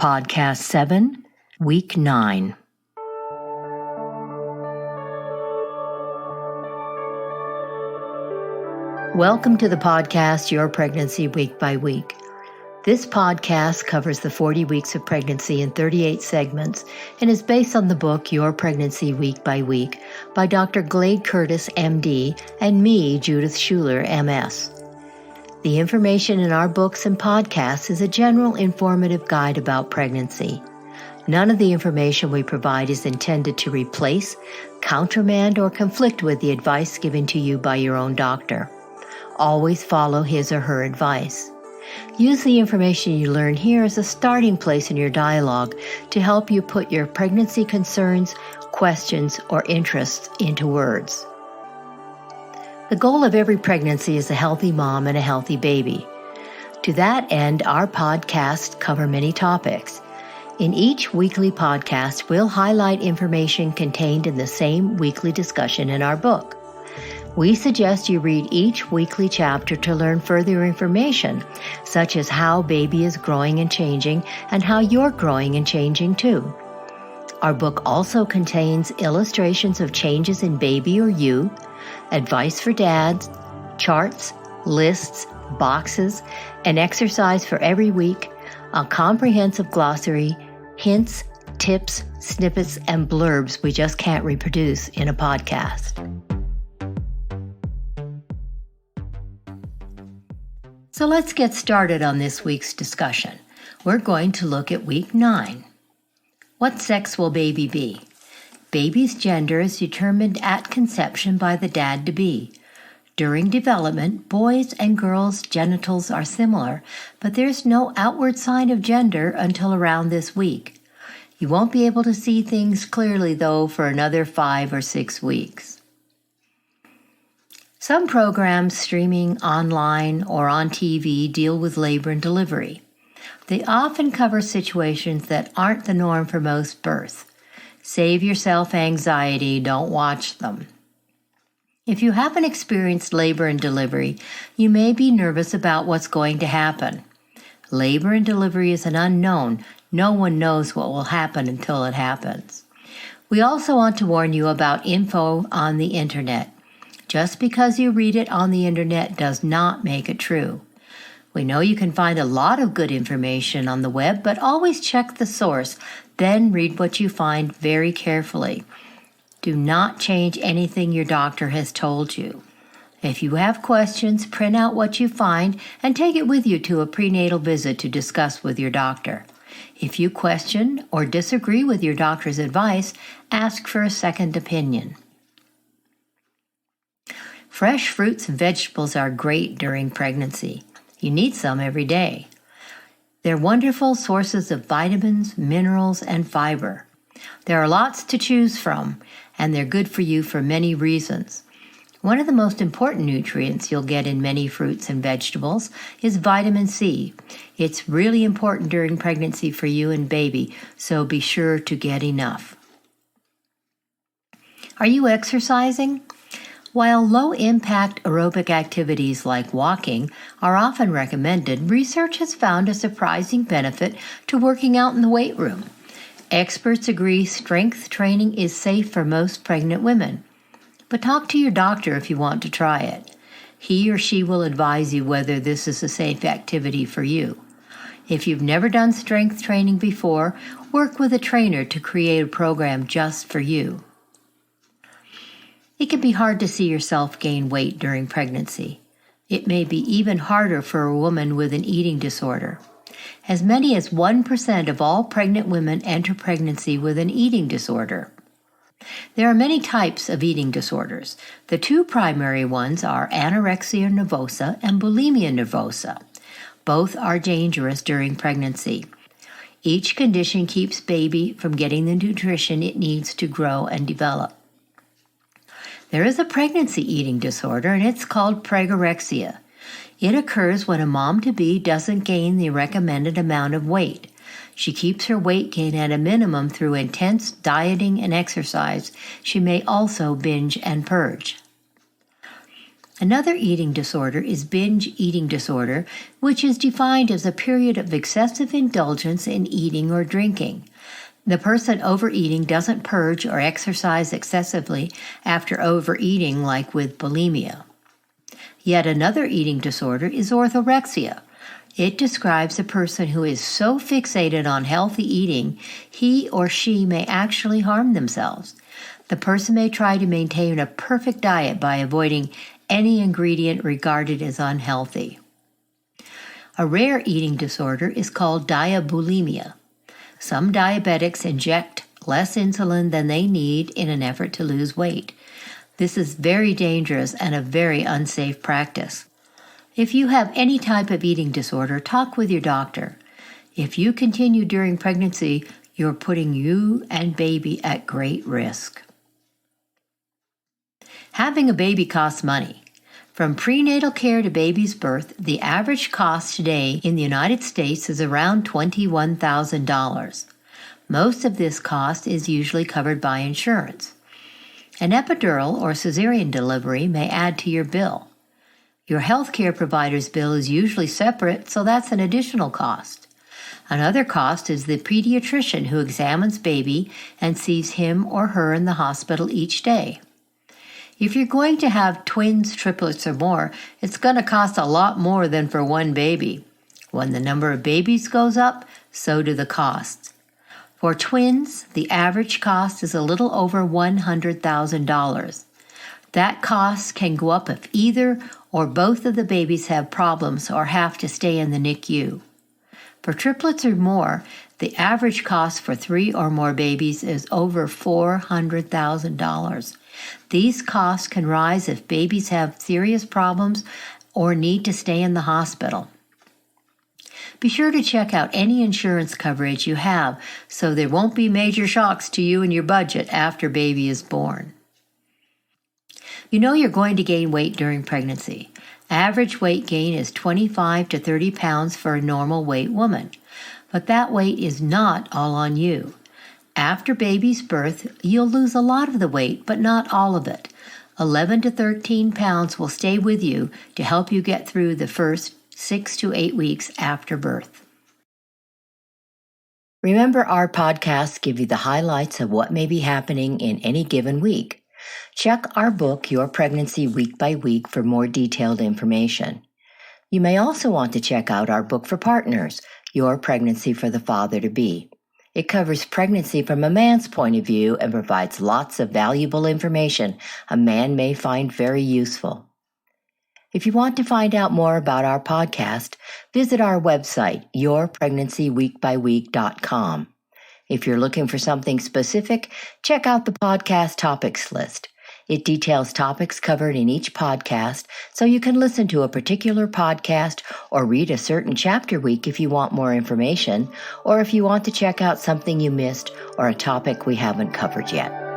Podcast 7, Week 9. Welcome to the podcast, Your Pregnancy Week by Week. This podcast covers the 40 weeks of pregnancy in 38 segments and is based on the book Your Pregnancy Week by Week by Dr. Glade Curtis, MD, and me, Judith Schuler, MS. The information in our books and podcasts is a general informative guide about pregnancy. None of the information we provide is intended to replace, countermand, or conflict with the advice given to you by your own doctor. Always follow his or her advice. Use the information you learn here as a starting place in your dialogue to help you put your pregnancy concerns, questions, or interests into words. The goal of every pregnancy is a healthy mom and a healthy baby. To that end, our podcasts cover many topics. In each weekly podcast, we'll highlight information contained in the same weekly discussion in our book. We suggest you read each weekly chapter to learn further information, such as how baby is growing and changing, and how you're growing and changing too. Our book also contains illustrations of changes in baby or you, advice for dads, charts, lists, boxes, an exercise for every week, a comprehensive glossary, hints, tips, snippets, and blurbs we just can't reproduce in a podcast. So let's get started on this week's discussion. We're going to look at week 9. What sex will baby be? Baby's gender is determined at conception by the dad-to-be. During development, boys' and girls' genitals are similar, but there's no outward sign of gender until around this week. You won't be able to see things clearly, though, for another 5 or 6 weeks. Some programs streaming online or on TV deal with labor and delivery. They often cover situations that aren't the norm for most births. Save yourself anxiety, don't watch them. If you haven't experienced labor and delivery, you may be nervous about what's going to happen. Labor and delivery is an unknown. No one knows what will happen until it happens. We also want to warn you about info on the internet. Just because you read it on the internet does not make it true. We know you can find a lot of good information on the web, but always check the source, then read what you find very carefully. Do not change anything your doctor has told you. If you have questions, print out what you find and take it with you to a prenatal visit to discuss with your doctor. If you question or disagree with your doctor's advice, ask for a second opinion. Fresh fruits and vegetables are great during pregnancy. You need some every day. They're wonderful sources of vitamins, minerals, and fiber. There are lots to choose from, and they're good for you for many reasons. One of the most important nutrients you'll get in many fruits and vegetables is vitamin C. It's really important during pregnancy for you and baby, so be sure to get enough. Are you exercising? While low-impact aerobic activities like walking are often recommended, research has found a surprising benefit to working out in the weight room. Experts agree strength training is safe for most pregnant women. But talk to your doctor if you want to try it. He or she will advise you whether this is a safe activity for you. If you've never done strength training before, work with a trainer to create a program just for you. It can be hard to see yourself gain weight during pregnancy. It may be even harder for a woman with an eating disorder. As many as 1% of all pregnant women enter pregnancy with an eating disorder. There are many types of eating disorders. The 2 primary ones are anorexia nervosa and bulimia nervosa. Both are dangerous during pregnancy. Each condition keeps baby from getting the nutrition it needs to grow and develop. There is a pregnancy eating disorder, and it's called pregorexia. It occurs when a mom-to-be doesn't gain the recommended amount of weight. She keeps her weight gain at a minimum through intense dieting and exercise. She may also binge and purge. Another eating disorder is binge eating disorder, which is defined as a period of excessive indulgence in eating or drinking. The person overeating doesn't purge or exercise excessively after overeating, like with bulimia. Yet another eating disorder is orthorexia. It describes a person who is so fixated on healthy eating, he or she may actually harm themselves. The person may try to maintain a perfect diet by avoiding any ingredient regarded as unhealthy. A rare eating disorder is called diabulimia. Some diabetics inject less insulin than they need in an effort to lose weight. This is very dangerous and a very unsafe practice. If you have any type of eating disorder, talk with your doctor. If you continue during pregnancy, you're putting you and baby at great risk. Having a baby costs money. From prenatal care to baby's birth, the average cost today in the United States is around $21,000. Most of this cost is usually covered by insurance. An epidural or cesarean delivery may add to your bill. Your healthcare provider's bill is usually separate, so that's an additional cost. Another cost is the pediatrician who examines baby and sees him or her in the hospital each day. If you're going to have twins, triplets, or more, it's going to cost a lot more than for one baby. When the number of babies goes up, so do the costs. For twins, the average cost is a little over $100,000. That cost can go up if either or both of the babies have problems or have to stay in the NICU. For triplets or more, the average cost for 3 or more babies is over $400,000. These costs can rise if babies have serious problems or need to stay in the hospital. Be sure to check out any insurance coverage you have so there won't be major shocks to you and your budget after baby is born. You know you're going to gain weight during pregnancy. Average weight gain is 25 to 30 pounds for a normal weight woman, but that weight is not all on you. After baby's birth, you'll lose a lot of the weight, but not all of it. 11 to 13 pounds will stay with you to help you get through the first 6 to 8 weeks after birth. Remember, our podcasts give you the highlights of what may be happening in any given week. Check our book, Your Pregnancy Week by Week, for more detailed information. You may also want to check out our book for partners, Your Pregnancy for the Father-to-Be. It covers pregnancy from a man's point of view and provides lots of valuable information a man may find very useful. If you want to find out more about our podcast, visit our website, yourpregnancyweekbyweek.com. If you're looking for something specific, check out the podcast topics list. It details topics covered in each podcast, so you can listen to a particular podcast or read a certain chapter week if you want more information, or if you want to check out something you missed or a topic we haven't covered yet.